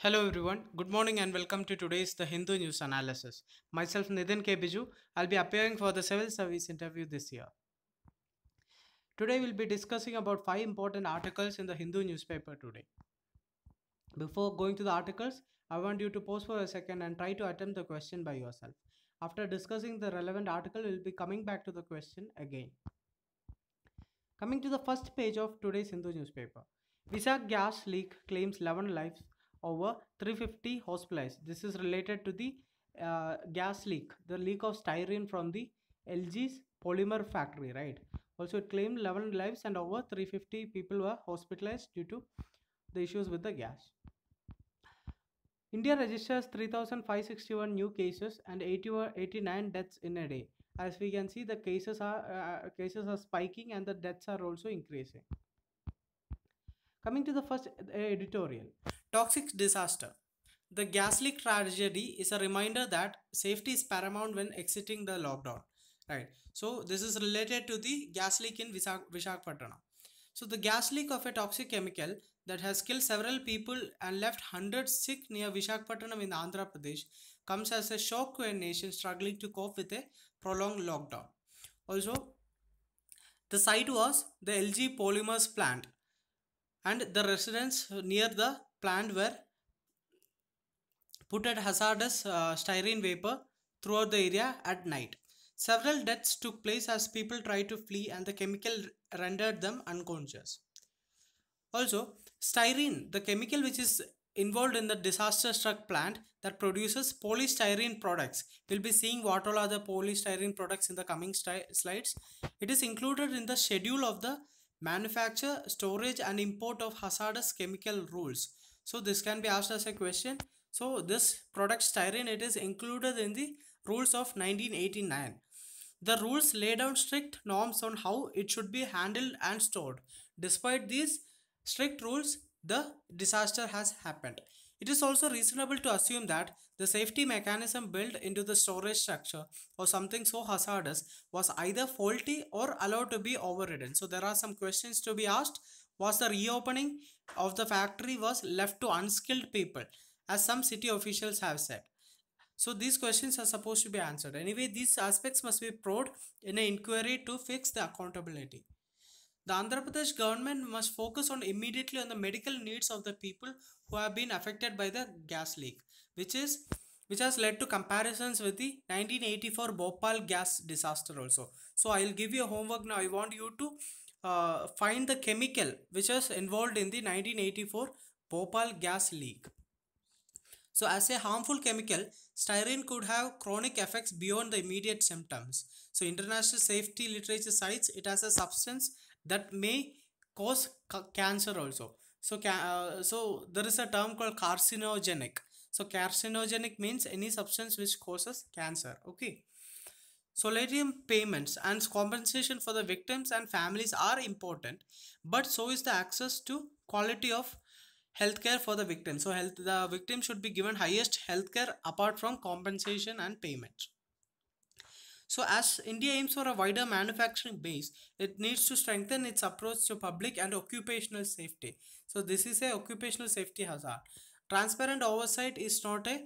Hello everyone, good morning and welcome to today's The Hindu News Analysis. Myself Nitin K. Biju, I'll be appearing for the civil service interview this year. Today we'll be discussing about 5 important articles in the Hindu newspaper today. Before going to the articles, I want you to pause for a second and try to attempt the question by yourself. After discussing the relevant article, we'll be coming back to the question again. Coming to the first page of today's Hindu newspaper. Visa gas leak claims 11 lives, over 350 hospitalized. This is related to the gas leak, the leak of styrene from the LG's polymer factory, right? Also, it claimed 11 lives and over 350 people were hospitalized due to the issues with the gas. India registers 3,561 new cases and 89 deaths in a day. As we can see, the cases are spiking and the deaths are also increasing. Coming to the first editorial, toxic disaster. The gas leak tragedy is a reminder that safety is paramount when exiting the lockdown. Right. So this is related to the gas leak in Visakhapatnam. So the gas leak of a toxic chemical that has killed several people and left hundreds sick near Visakhapatnam in Andhra Pradesh comes as a shock to a nation struggling to cope with a prolonged lockdown. Also, the site was the LG Polymers plant, and the residents near the plant were put at hazardous styrene vapor throughout the area at night. Several deaths took place as people tried to flee and the chemical rendered them unconscious. Also, styrene, the chemical which is involved in the disaster struck plant that produces polystyrene products. We'll be seeing what all are the polystyrene products in the coming slides. It is included in the schedule of the manufacture, storage and import of hazardous chemical rules. So this can be asked as a question. So this product styrene, it is included in the rules of 1989. The rules lay down strict norms on how it should be handled and stored. Despite these strict rules, the disaster has happened. It is also reasonable to assume that the safety mechanism built into the storage structure or something so hazardous was either faulty or allowed to be overridden. So there are some questions to be asked. Was the reopening of the factory was left to unskilled people, as some city officials have said? So these questions are supposed to be answered. Anyway, these aspects must be probed in an inquiry to fix the accountability. The Andhra Pradesh government must focus on immediately on the medical needs of the people who have been affected by the gas leak, which has led to comparisons with the 1984 Bhopal gas disaster also. So I'll give you a homework now. I want you to find the chemical which was involved in the 1984 Bhopal gas leak. So as a harmful chemical, styrene could have chronic effects beyond the immediate symptoms. So international safety literature cites it as a substance that may cause cancer also. So there is a term called carcinogenic. So carcinogenic means any substance which causes cancer. Okay. Solarium payments and compensation for the victims and families are important, but so is the access to quality of healthcare for the victim. So the victim should be given highest healthcare apart from compensation and payment. So as India aims for a wider manufacturing base, it needs to strengthen its approach to public and occupational safety. So this is a occupational safety hazard. Transparent oversight is not a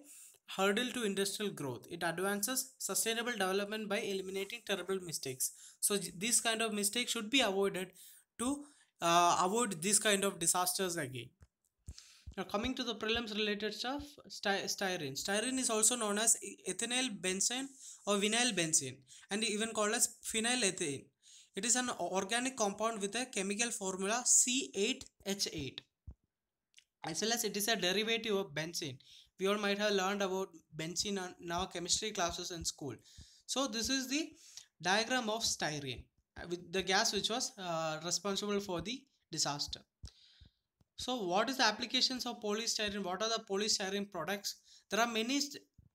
hurdle to industrial growth. It advances sustainable development by eliminating terrible mistakes. So this kind of mistakes should be avoided to avoid this kind of disasters again. Now coming to the prelims related stuff, styrene. Styrene is also known as ethynyl benzene or vinyl benzene and even called as phenylethyl. It is an organic compound with a chemical formula C8H8. As well as it is a derivative of benzene. We all might have learned about benzene in our chemistry classes in school. So this is the diagram of styrene with the gas which was responsible for the disaster. So what is the applications of polystyrene? What are the polystyrene products? There are many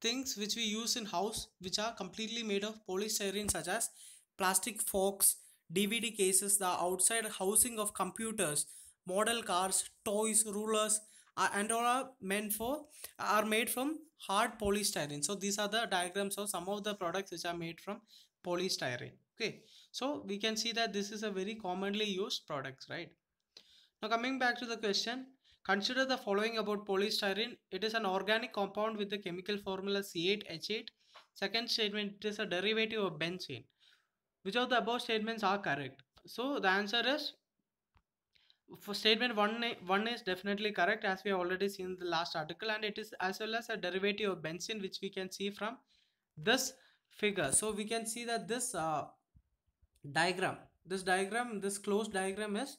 things which we use in house which are completely made of polystyrene, such as plastic forks, DVD cases, the outside housing of computers, model cars, toys, rulers, and all are made from hard polystyrene. So these are the diagrams of some of the products which are made from polystyrene. Okay, so we can see that this is a very commonly used products, right? Now coming back to the question, Consider the following about polystyrene. It is an organic compound with the chemical formula C8H8. Second statement, it is a derivative of benzene. Which of the above statements are correct? So the answer is for statement one is definitely correct, as we have already seen in the last article, and it is as well as a derivative of benzene, which we can see from this figure. So we can see that diagram this closed diagram is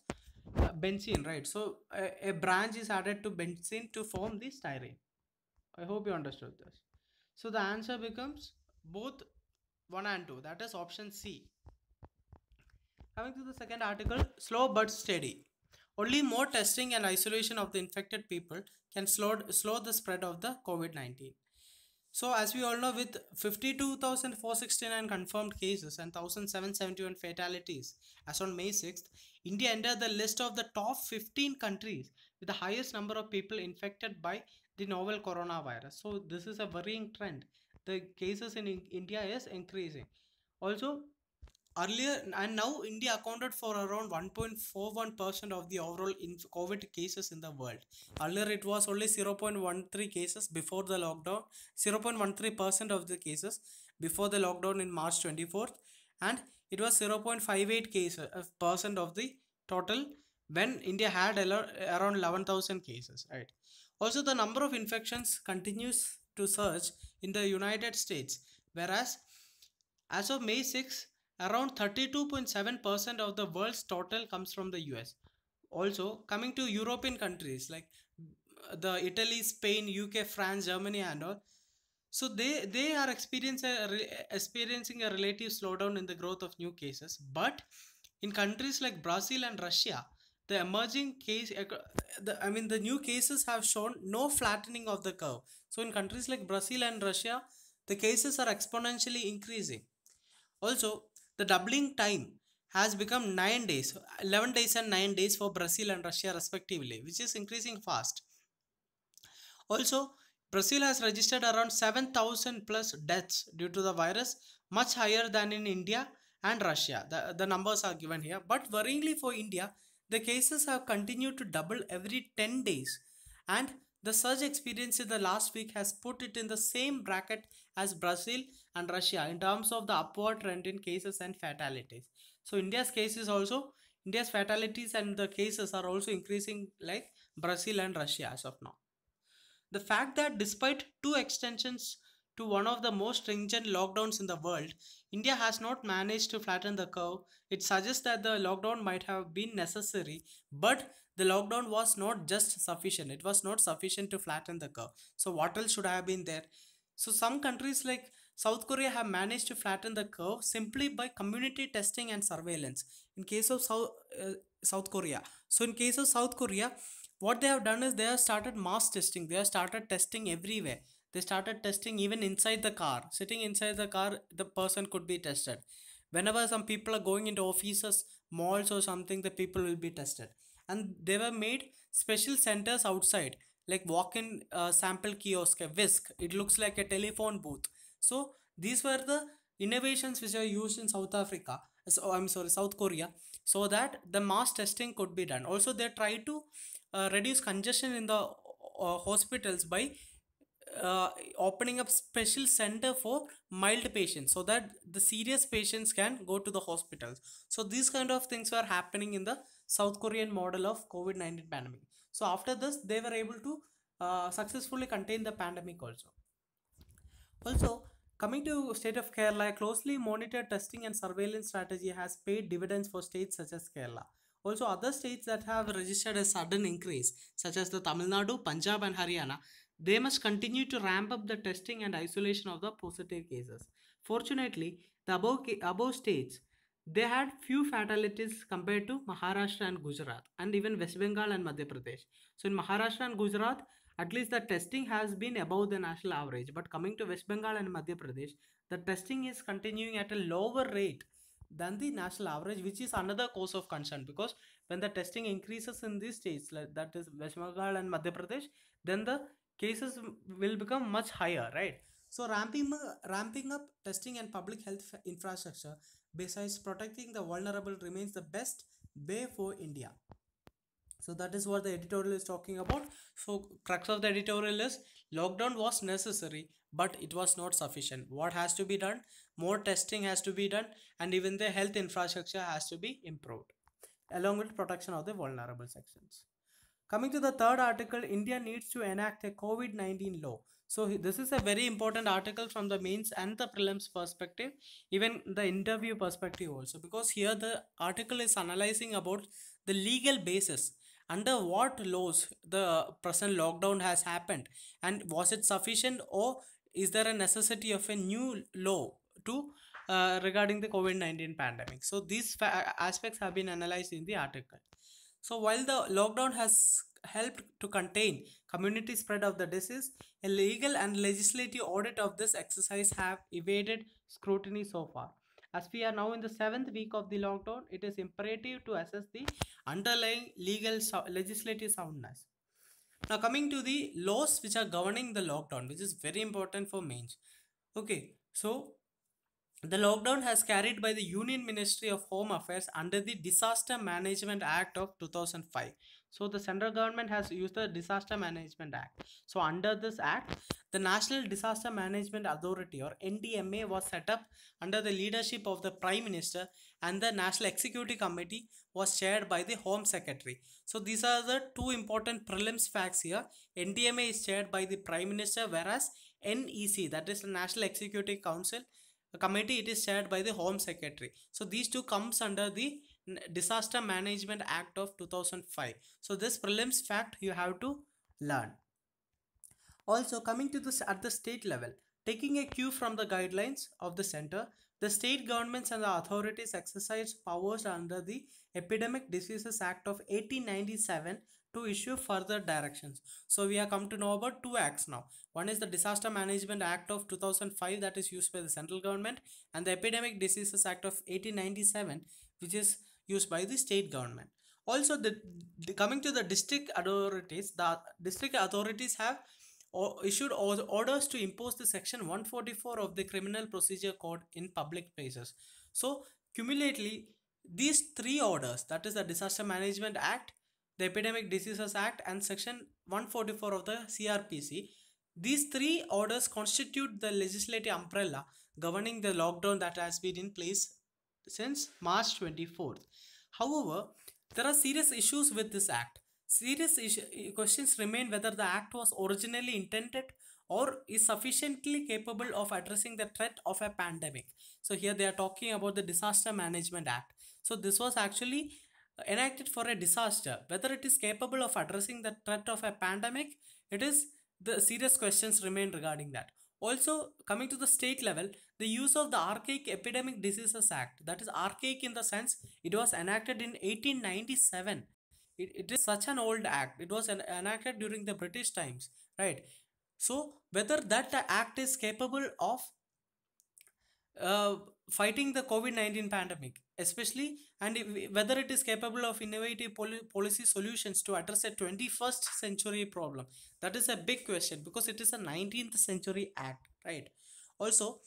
benzene, right? So a branch is added to benzene to form the styrene. I hope you understood this. So the answer becomes both 1 and 2, that is option C. Coming to the second article, slow but steady. Only more testing and isolation of the infected people can slow the spread of the COVID-19. So, as we all know, with 52,469 confirmed cases and 1,771 fatalities as on May 6th, India entered the list of the top 15 countries with the highest number of people infected by the novel coronavirus. So, this is a worrying trend. The cases in India is increasing. Also, earlier and now India accounted for around 1.41% of the overall COVID cases in the world. Earlier it was only 0.13 cases before the lockdown, 0.13% of the cases before the lockdown in March 24th, and it was 0.58 cases percent of the total when India had around 11,000 cases, right? Also, the number of infections continues to surge in the United States, whereas as of May 6, around 32.7% of the world's total comes from the US. Also, coming to European countries like the Italy, Spain, UK, France, Germany, and all. So they are experiencing a relative slowdown in the growth of new cases. But in countries like Brazil and Russia, the emerging the new cases have shown no flattening of the curve. So in countries like Brazil and Russia, the cases are exponentially increasing. Also, the doubling time has become 9 days, 11 days and 9 days for Brazil and Russia respectively, which is increasing fast. Also, Brazil has registered around 7,000 plus deaths due to the virus, much higher than in India and Russia. The numbers are given here. But worryingly for India, the cases have continued to double every 10 days. And the surge experienced in the last week has put it in the same bracket as Brazil and Russia in terms of the upward trend in cases and fatalities. So India's fatalities and the cases are also increasing like Brazil and Russia as of now. The fact that despite two extensions to one of the most stringent lockdowns in the world, India has not managed to flatten the curve. It suggests that the lockdown might have been necessary, but the lockdown was not just sufficient. It was not sufficient to flatten the curve. So, what else should have been there? So, some countries like South Korea have managed to flatten the curve simply by community testing and surveillance. In case of South Korea, so in case of South Korea, what they have done is they have started mass testing. They have started testing everywhere. They started testing even inside the car. Sitting inside the car, the person could be tested. Whenever some people are going into offices, malls or something, the people will be tested. And they were made special centers outside, like walk-in sample kiosk, a whisk. It looks like a telephone booth. So these were the innovations which are used in South Africa. So I'm sorry, South Korea, so that the mass testing could be done. Also, they try to reduce congestion in the hospitals by opening up special center for mild patients so that the serious patients can go to the hospitals. So these kind of things were happening in the South Korean model of COVID-19 pandemic. So after this, they were able to successfully contain the pandemic also. Also, coming to state of Kerala, closely monitored testing and surveillance strategy has paid dividends for states such as Kerala. Also, other states that have registered a sudden increase, such as the Tamil Nadu, Punjab, and Haryana, they must continue to ramp up the testing and isolation of the positive cases. Fortunately, the above states, they had few fatalities compared to Maharashtra and Gujarat, and even West Bengal and Madhya Pradesh. So in Maharashtra and Gujarat, at least the testing has been above the national average. But coming to West Bengal and Madhya Pradesh, the testing is continuing at a lower rate than the national average, which is another cause of concern, because when the testing increases in these states, like that is West Bengal and Madhya Pradesh, then the cases will become much higher, right? So ramping up testing and public health infrastructure besides protecting the vulnerable remains the best way for India. So that is what the editorial is talking about. So crux of the editorial is lockdown was necessary, but it was not sufficient. What has to be done? More testing has to be done, and even the health infrastructure has to be improved, along with protection of the vulnerable sections. Coming to the third article, India needs to enact a COVID-19 law. So this is a very important article from the mains and the prelims perspective, even the interview perspective also, because here the article is analyzing about the legal basis under what laws the present lockdown has happened, and was it sufficient, or is there a necessity of a new law to regarding the COVID-19 pandemic. So these aspects have been analyzed in the article. So while the lockdown has helped to contain community spread of the disease, a legal and legislative audit of this exercise have evaded scrutiny so far. As we are now in the seventh week of the lockdown, it is imperative to assess the underlying legal legislative soundness. Now coming to the laws which are governing the lockdown, which is very important for mains. Okay, so the lockdown has carried by the Union Ministry of Home Affairs under the Disaster Management Act of 2005. So the central government has used the Disaster Management Act. So under this act, the National Disaster Management Authority or NDMA was set up under the leadership of the Prime Minister, and the National Executive Committee was chaired by the Home Secretary. So these are the two important prelims facts here. NDMA is chaired by the Prime Minister, whereas NEC, that is the National Executive Council Committee, it is chaired by the Home Secretary. So these two comes under the Disaster Management Act of 2005. So this prelims fact you have to learn. Also coming to this at the state level, taking a cue from the guidelines of the center, the state governments and the authorities exercise powers under the Epidemic Diseases Act of 1897 to issue further directions. So we have come to know about two acts now. One is the Disaster Management Act of 2005 that is used by the central government, and the Epidemic Diseases Act of 1897 which is used by the state government. Also coming to the district authorities, the district authorities have issued orders to impose the section 144 of the Criminal Procedure Code in public places. So cumulatively these three orders, that is the Disaster Management Act, the Epidemic Diseases Act, and section 144 of the CRPC, these three orders constitute the legislative umbrella governing the lockdown that has been in place since March 24th. However, there are serious issues with this act. Serious questions remain whether the act was originally intended or is sufficiently capable of addressing the threat of a pandemic. So here they are talking about the Disaster Management Act. So this was actually enacted for a disaster. Whether it is capable of addressing the threat of a pandemic, it is the serious questions remain regarding that. Also coming to the state level, the use of the Archaic Epidemic Diseases Act, that is archaic in the sense it was enacted in 1897. It is such an old act. It was enacted during the British times, right? So whether that act is capable of uh, fighting the COVID-19 pandemic, especially, and whether it is capable of innovative policy solutions to address a 21st century problem, that is a big question because it is a 19th century act, right? Also,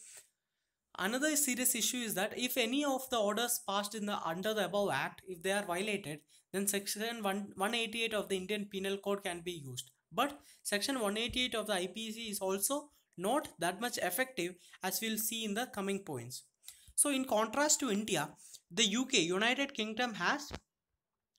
another serious issue is that if any of the orders passed in the under the above act, if they are violated, then section 188 of the Indian Penal Code can be used. But section 188 of the IPC is also not that much effective, as we'll see in the coming points. So in contrast to India, the UK, United Kingdom, has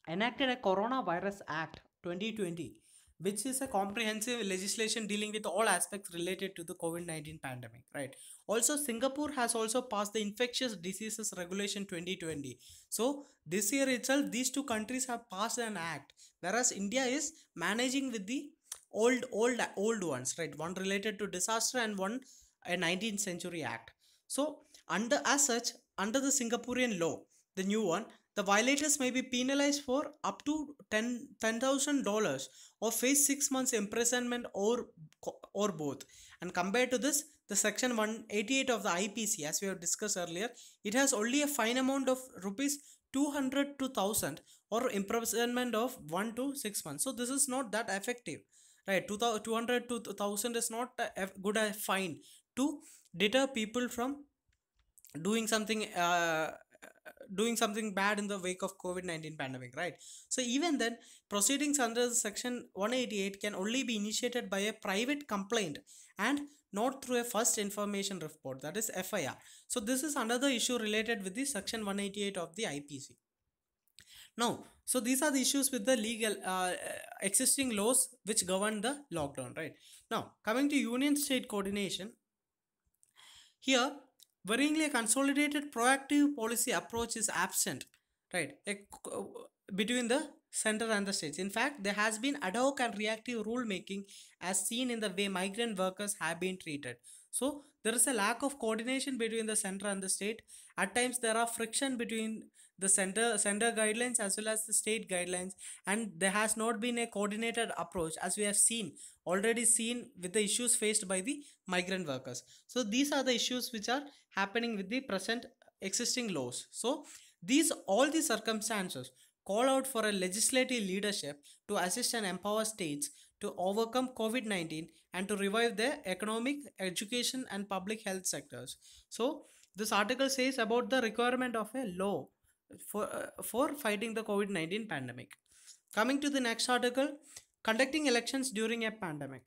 enacted a Coronavirus Act 2020, which is a comprehensive legislation dealing with all aspects related to the COVID-19 pandemic, right? Also, Singapore has also passed the Infectious Diseases Regulation 2020. So this year itself, these two countries have passed an act, whereas India is managing with the old ones, right? One related to disaster and one a 19th century act. So under as such, under the Singaporean law, the new one, the violators may be penalized for up to $10,000 or face 6 months imprisonment or both. And compared to this, the section 188 of the IPC, as we have discussed earlier, it has only a fine amount of rupees 200 to 1000 or imprisonment of 1 to 6 months. So this is not that effective, right? 200 to 1000 is not a good fine to deter people from doing something doing something bad in the wake of COVID-19 pandemic, right? So even then, proceedings under section 188 can only be initiated by a private complaint and not through a first information report, that is FIR. So this is another issue related with the section 188 of the IPC. Now, so these are the issues with the legal existing laws which govern the lockdown, right? Now, coming to union state coordination, here, worryingly, a consolidated proactive policy approach is absent, right? Between the center and the states. In fact, there has been ad hoc and reactive rulemaking as seen in the way migrant workers have been treated. So, there is a lack of coordination between the center and the state. At times, there are friction between the center guidelines as well as the state guidelines, and there has not been a coordinated approach as we have already seen with the issues faced by the migrant workers. So these are the issues which are happening with the present existing laws. So all these circumstances call out for a legislative leadership to assist and empower states to overcome COVID-19 and to revive their economic, education and public health sectors. So this article says about the requirement of a law for fighting the COVID-19 pandemic. Coming to the next article, conducting elections during a pandemic.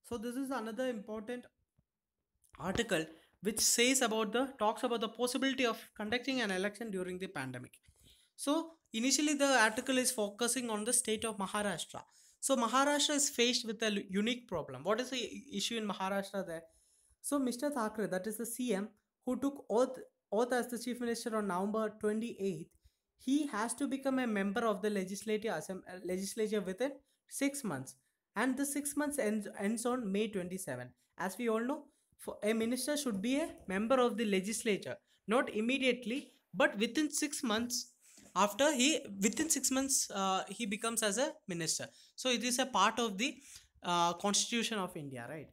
So this is another important article which talks about the possibility of conducting an election during the pandemic. So initially the article is focusing on the state of Maharashtra. So Maharashtra is faced with a unique problem. What is the issue in Maharashtra there? So Mr. Thackeray, that is the CM, who took oath as the chief minister on November 28th, he has to become a member of the legislature within 6 months, and the 6 months ends on May 27. As we all know, a minister should be a member of the legislature, not immediately, but within 6 months. Within 6 months he becomes as a minister. So it is a part of the constitution of India, right?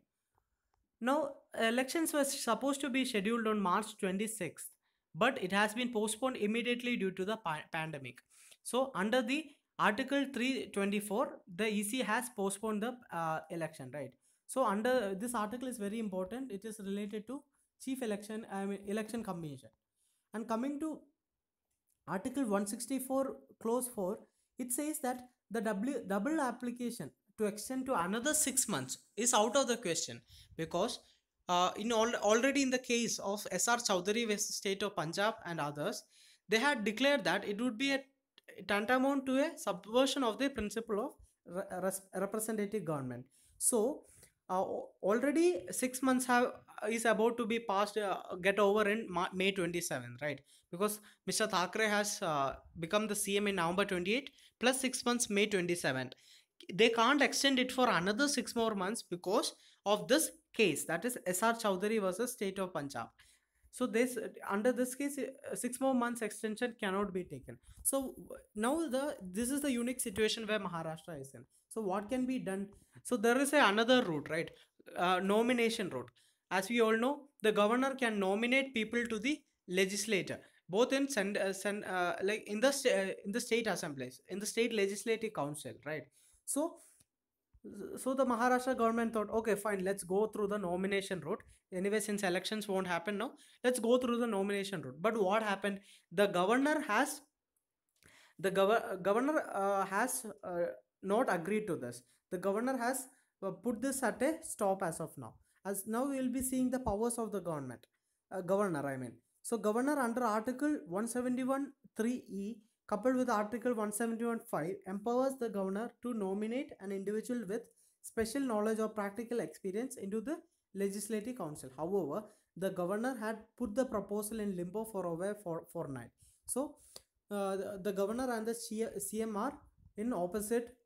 Now, elections were supposed to be scheduled on March 26th, but it has been postponed immediately due to the pandemic. So, under the Article 324, the EC has postponed the election, right? So, under this article is very important. It is related to election commission. And coming to Article 164, Clause 4, it says that the double application to extend to another 6 months is out of the question, because already in the case of SR Chowdhury versus state of Punjab and others, they had declared that it would be a tantamount to a subversion of the principle of representative government. So already 6 months is about to be passed, get over in May 27th, right? Because Mr. Thackeray has become the CM in November 28 plus 6 months May 27th. They can't extend it for another 6 more months because of this case, that is SR Chowdhury versus state of Punjab. So under this case, 6 more months extension cannot be taken. So now this is the unique situation where Maharashtra is in. So what can be done? So there is another route, right? Nomination route. As we all know, the governor can nominate people to the legislature, both in like in the state assemblies, in the state legislative council, right? So the Maharashtra government thought, okay, fine, let's go through the nomination route. Anyway, since elections won't happen now, let's go through the nomination route. But what happened? The governor has not agreed to this. The governor has put this at a stop as of now. As now we will be seeing the powers of the governor. I mean, so governor under Article 171(3)(e) coupled with Article 171(5) empowers the governor to nominate an individual with special knowledge or practical experience into the legislative council. However, the governor had put the proposal in limbo for over fortnight. So the governor and the CM are in opposite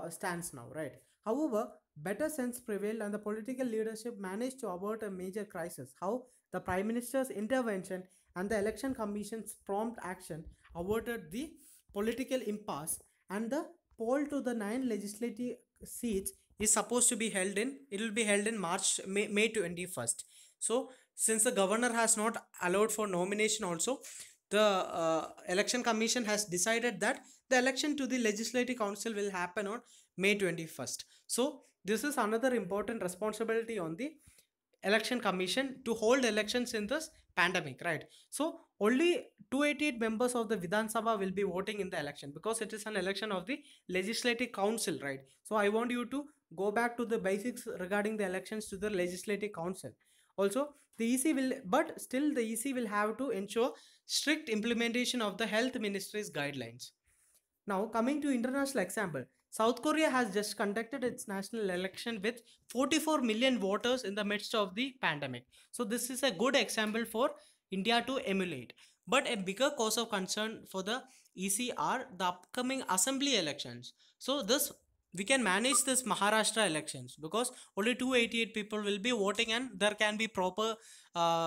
stance now, right? However, better sense prevailed and the political leadership managed to avert a major crisis. How? The Prime Minister's intervention and the Election Commission's prompt action averted the political impasse, and the poll to the 9 legislative seats is supposed to be held in, it will be held in May 21st. So since the governor has not allowed for nomination also, the election commission has decided that the election to the legislative council will happen on May 21st. So this is another important responsibility on the election commission to hold elections in this pandemic, right? So only 288 members of the Vidhan Sabha will be voting in the election because it is an election of the legislative council, right? So I want you to go back to the basics regarding the elections to the legislative council. Also, the EC will, but still the EC will have to ensure strict implementation of the health ministry's guidelines. Now, coming to international example, South Korea has just conducted its national election with 44 million voters in the midst of the pandemic. So, this is a good example for India to emulate. But a bigger cause of concern for the EC are the upcoming assembly elections. So, this we can manage this Maharashtra elections because only 288 people will be voting and there can be proper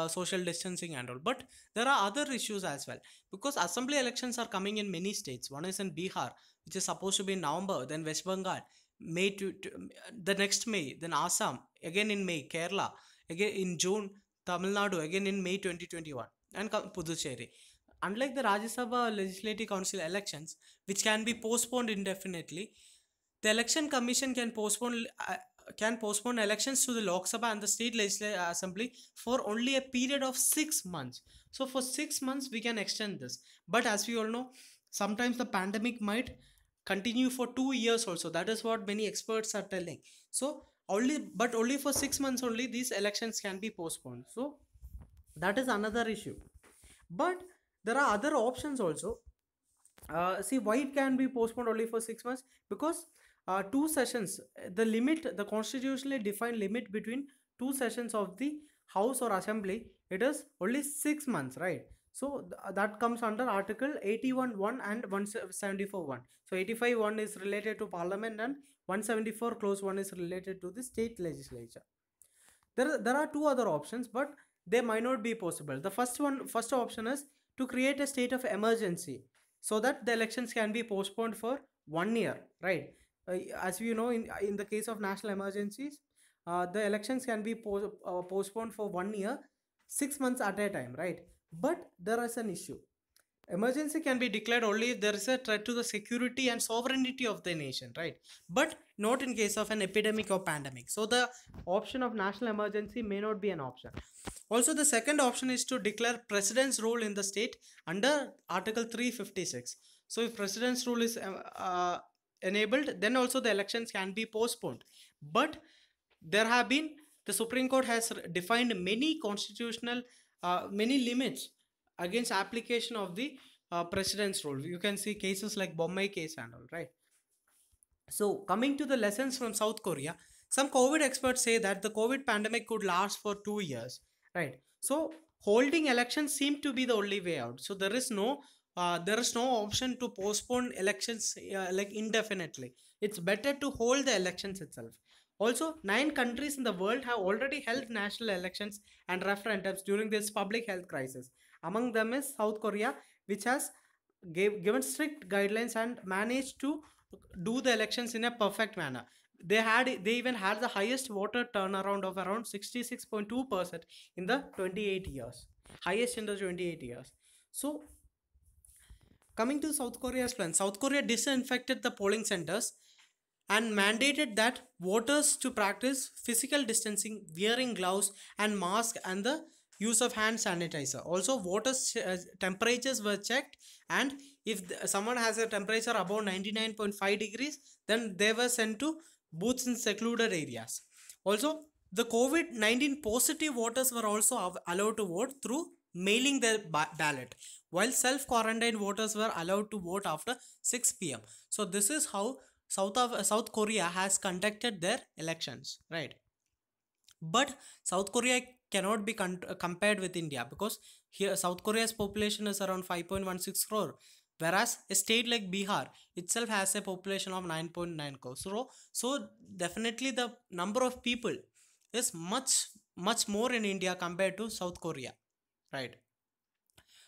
social distancing and all. But there are other issues as well because assembly elections are coming in many states. One is in Bihar, which is supposed to be in November, then West Bengal, May to the next May, then Assam, again in May, Kerala, again in June, Tamil Nadu, again in May 2021, and Puducherry. Unlike the Rajya Sabha Legislative Council elections, which can be postponed indefinitely, the election commission can postpone elections to the Lok Sabha and the state legislative assembly for only a period of 6 months. So for 6 months we can extend this. But as we all know, sometimes the pandemic might continue for 2 years also. That is what many experts are telling. So only for 6 months only these elections can be postponed. So that is another issue. But there are other options also. See why it can be postponed only for 6 months, because two sessions, the constitutionally defined limit between two sessions of the house or assembly, it is only 6 months, right? So that comes under article 81(1) and 174(1). So 85(1) is related to parliament and 174 clause 1 is related to the state legislature. There are two other options, but they might not be possible. The first option is to create a state of emergency so that the elections can be postponed for 1 year, right? As you know, in the case of national emergencies, the elections can be postponed for 1 year, 6 months at a time, right? But there is an issue. Emergency can be declared only if there is a threat to the security and sovereignty of the nation, right? But not in case of an epidemic or pandemic. So the option of national emergency may not be an option. Also, the second option is to declare president's rule in the state under Article 356. So if president's rule is enabled, then also the elections can be postponed. But there have been, the Supreme Court has defined many constitutional many limits against application of the president's rule. You can see cases like Bombay case and all, right? So coming to the lessons from South Korea, some COVID experts say that the COVID pandemic could last for 2 years, right? So holding elections seem to be the only way out. So there is no option to postpone elections like indefinitely. It's better to hold the elections itself. Also, 9 countries in the world have already held national elections and referendums during this public health crisis. Among them is South Korea, which has given strict guidelines and managed to do the elections in a perfect manner. They even had the highest voter turnaround of around 66.2% in the 28 years, highest in the 28 years. So coming to South Korea's plan, South Korea disinfected the polling centers and mandated that voters to practice physical distancing, wearing gloves and mask, and the use of hand sanitizer. Also, voters temperatures were checked, and if someone has a temperature above 99.5 degrees, then they were sent to booths in secluded areas. Also, the COVID-19 positive voters were also allowed to vote through mailing their ballot, while self-quarantined voters were allowed to vote after 6 p.m. So this is how South Korea has conducted their elections, right? But South Korea cannot be compared with India, because here South Korea's population is around 5.16 crore, whereas a state like Bihar itself has a population of 9.9 crore. So definitely the number of people is much more in India compared to South Korea, right?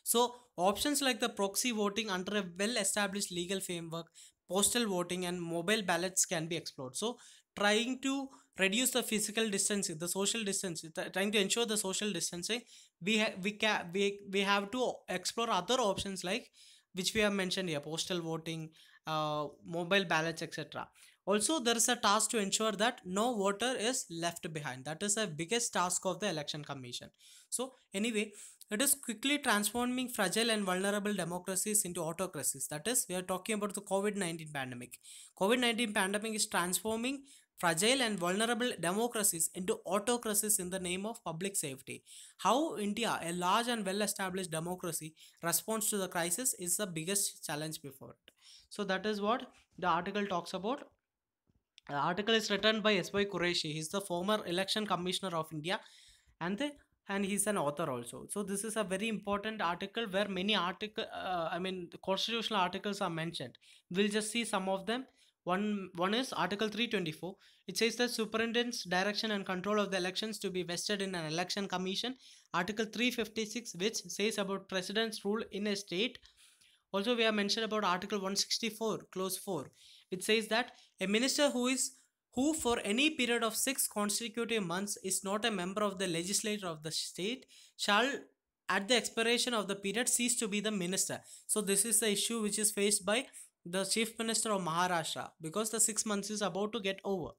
So options like the proxy voting under a well-established legal framework, postal voting, and mobile ballots can be explored. So trying to reduce the physical distancing, the social distancing, trying to ensure the social distancing, we have to explore other options like which we have mentioned here: postal voting, mobile ballots, etc. Also, there is a task to ensure that no voter is left behind. That is the biggest task of the election commission. So anyway, it is quickly transforming fragile and vulnerable democracies into autocracies. That is, we are talking about the COVID-19 pandemic. COVID-19 pandemic is transforming fragile and vulnerable democracies into autocracies in the name of public safety. How India, a large and well-established democracy, responds to the crisis is the biggest challenge before it. So that is what the article talks about. The article is written by S.Y. Qureshi. He's the former election commissioner of India, and and he's an author also. So this is a very important article where many the constitutional articles are mentioned. We'll just see some of them. One is Article 324. It says that superintendent's direction and control of the elections to be vested in an election commission. Article 356, which says about president's rule in a state. Also, we have mentioned about Article 164, Clause 4, which says that a minister who for any period of 6 consecutive months is not a member of the legislature of the state shall at the expiration of the period cease to be the minister. So this is the issue which is faced by the chief minister of Maharashtra because the 6 months is about to get over.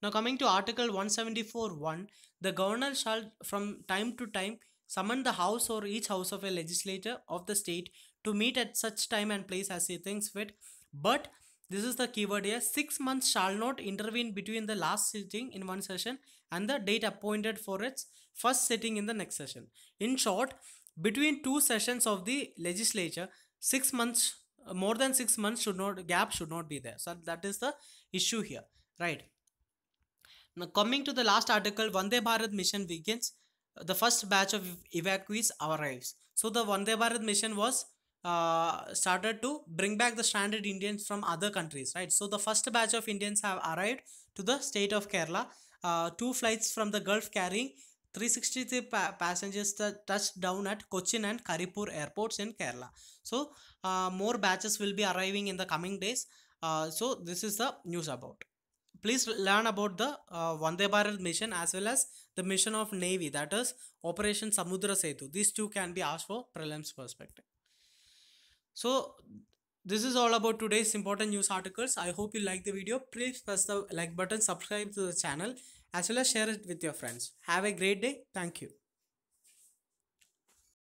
Now coming to Article 174.1, the governor shall from time to time summon the house or each house of a legislature of the state to meet at such time and place as he thinks fit. But this is the keyword here: 6 months shall not intervene between the last sitting in one session and the date appointed for its first sitting in the next session. In short, between two sessions of the legislature, 6 months, more than 6 months should not be there. So that is the issue here, right? Now, coming to the last article, Vande Bharat mission begins. The first batch of evacuees arrives. So the Vande Bharat mission was started to bring back the stranded Indians from other countries, right? So the first batch of Indians have arrived to the state of Kerala. Two flights from the Gulf carrying 363 passengers touched down at Cochin and Karipur airports in Kerala. So more batches will be arriving in the coming days. So this is the news about. Please learn about the Vande Bharat mission as well as the mission of Navy, that is Operation Samudra Setu. These two can be asked for prelims perspective. So this is all about today's important news articles. I hope you like the video. Please press the like button, subscribe to the channel as well as share it with your friends. Have a great day. Thank you.